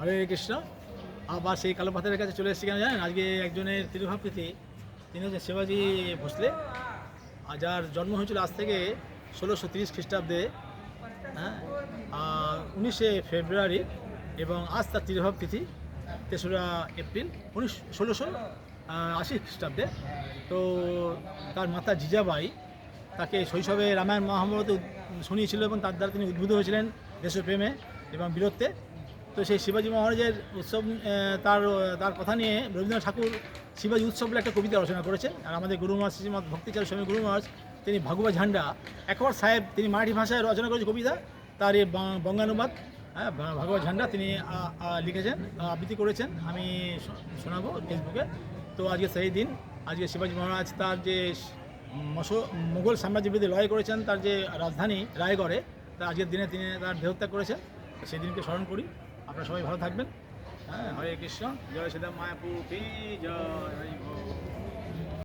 হরে কৃষ্ণ। আবার সেই কালো পাথরের কাছে চলে এসেছি কেন জানেন? আজকে একজনের তিরুভাবপ্রীতি, তিনি হচ্ছেন শিবাজি ভোসলে, আর যার জন্ম হয়েছিল আজ থেকে 1630 খ্রিস্টাব্দে, হ্যাঁ, 19শে ফেব্রুয়ারি, এবং আজ তার তিরুভাবপ্রীতি 3রা এপ্রিল 1680 খ্রিস্টাব্দে। তো তার মাতা জিজাবাই তাকে শৈশবে রামায়ণ মহাভারত শুনিয়েছিল এবং তার দ্বারা তিনি উদ্বুদ্ধ হয়েছিলেন দেশপ্রেমে এবং বীরত্বে। তো সেই শিবাজি মহারাজের উৎসব, তার তার কথা নিয়ে রবীন্দ্রনাথ ঠাকুর শিবাজি উৎসব বলে একটা কবিতা রচনা করেছেন। আর আমাদের গুরু মহারাজ শ্রীমৎ ভক্তিচারী স্বামী গুরু মহারাজ, তিনি ভাগুবা ঝান্ডা একবার সাহেব, তিনি মারাঠি ভাষায় রচনা করেছেন কবিতা, তার এই বঙ্গানুবাদ, হ্যাঁ, ভাগবত ঝান্ডা তিনি লিখেছেন, আবৃত্তি করেছেন, আমি শোনাবো ফেসবুকে। তো আজকে সেই দিন, আজকে শিবাজি মহারাজ তার যে মুঘল সাম্রাজ্যের বিরুদ্ধে লড়াই করেছেন, তার যে রাজধানী রায়গড়ে, তা আজকের দিনে তিনি তার দেহত্যাগ করেছেন। সেই দিনকে স্মরণ করি। আপনারা সবাই ভালো থাকবেন। হ্যাঁ, হরে কৃষ্ণ। জয় শ্রীরাম, মায়াপুর কি জয়।